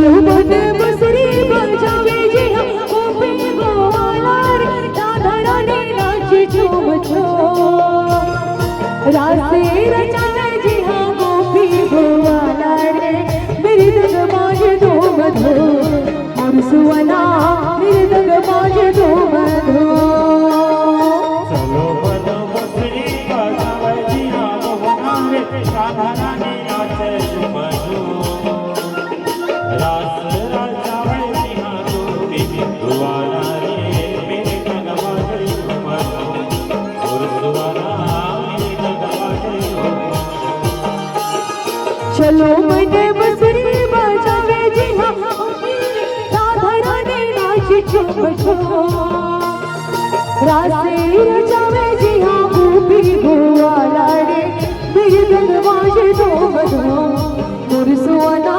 चलो बने बसरी बजावे जी हम गोपी गोवाला रे राधा रानी नाचे झूम झूम रासे रचावे जी हाँ गोपी गोवाला रे मृदंग बाजे धूम धूम और सुवना मृदंग बाजे धूम धूम। चलो बनो बसरी बजावे जी हाँ गोवाला रे राधा रानी नाचे झूम झूम रास रचावे जी हाँ गोपी गोवाला रे मृदंग बाजे झूम झूम और सुवना मृदंग बाजे धूम। चलो बने बसरी बजावे जी हाँ राधा रानी नाचे झूम झूम रासे रचावे जी हाँ गोपी गोवाला रे मृदंग बाजे धूम धूम और सुवना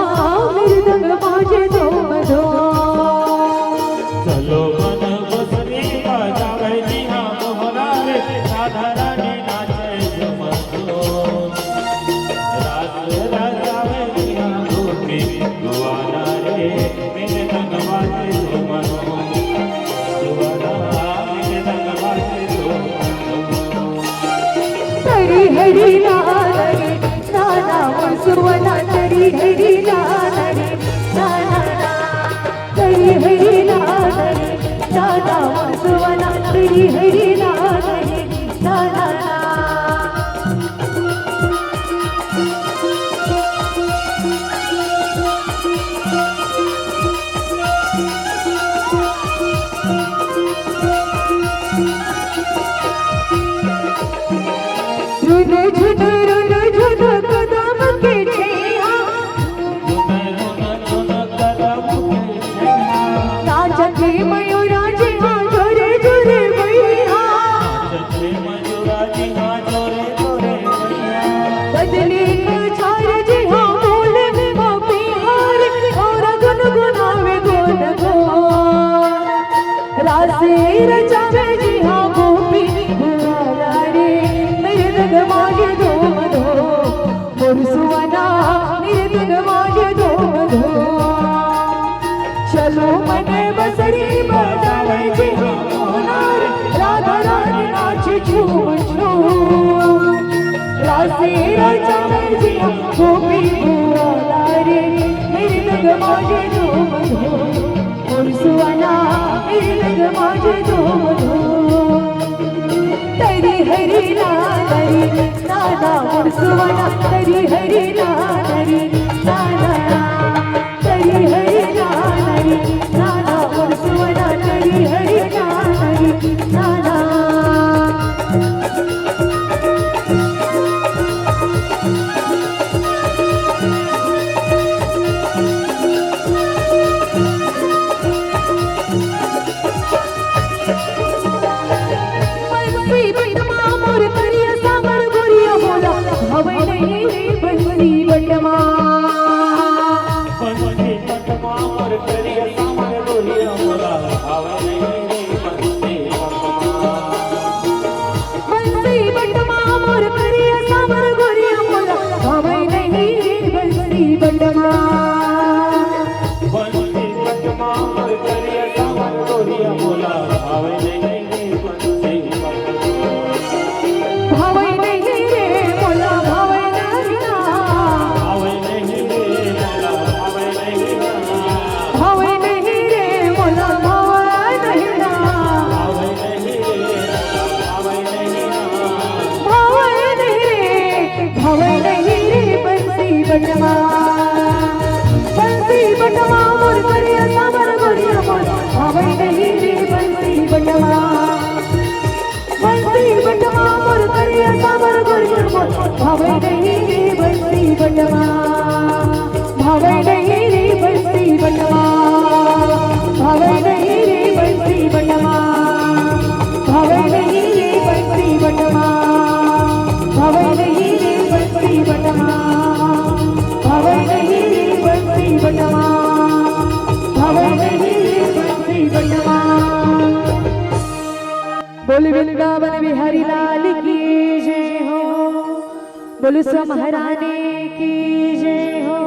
मृदंग बाजे धूम धूम। चलो मन बसरी बजावे जी हाँ मोहरा रे राधा रानी नाचे झूम झूम रास रचावे जी हाँ गोपी गोवाला रे मृदंग बाजे झूम झूम सुवना मृदंग बाजे झूम झूम। तरी हरी नाना रे नाना सुवना तरी हरी नाना रे नाना तरी हरी नाना रे नाना सुवना तरी हरी नाना रे नाना। रुन झुन कदम के ठेहा नाचते मयूरा जी हाँ जोरे जोरे बैहा बदले चार जी हाँ बोले बिहार और गुनगुनावे गोन गोन रासे रचावे जी हाँ गोपी गोवाला रे मृदंग बाजे धूम धूम और सुवना मृदंग बाजे धूम धूम। चलो मने बसरी बजावे जी हाँ मोहना रे राधा रानी नाचे झूम झूम रासे रचावे जी हाँ गोपी गोवाला रे मृदंग बाजे धूम धूम और सुवना मृदंग बाजे धूम धूम। तरी हरी नाना रे नाना और सुवना तरी हरी नाना रे नाना तरी हरी नाना रे नाना और सुवना तरी हरी नाना रे नाना। बंसी बटमा मोर करिया सागर गोरिया बोला हवे नहीं रे बंसी बटमा बंसी बटमा मोर करिया सागर गोरिया बोला हवे नहीं रे बंसी बटमा। बंसी बटमा मोर करिया सागर गोरिया बोला हवे नहीं रे बंसी बटमा बंसी बटमा मोर करिया सागर गोरिया बोला हवे नहीं रे बंसी बटमा। भावे नहीं रे बोला भावे नहीं ना हवे नहीं रे बोला हवे नहीं ना भावे नहीं रे बोला भावे नहीं ना हवे नहीं रे हवे नहीं ना भावे नहीं रे बंसी बटमा मोर करिया सागर गोरिया बोला भावे नहीं रे बंसी बटमा मोर करिया सागर गोरिया बोला भावे नहीं रे बंसी बटमा भावे नहीं रे बंसी बटमा भावे नहीं रे बंसी बटमा भावे नहीं रे बंसी बटमा भावे नहीं रे बंसी बटमा भावे नहीं रे बंसी बटमा भावे नहीं रे बंसी बटमा। बोल वृंदावन बिहारी लाल की जय हो, बोल सो महारानी की जय हो।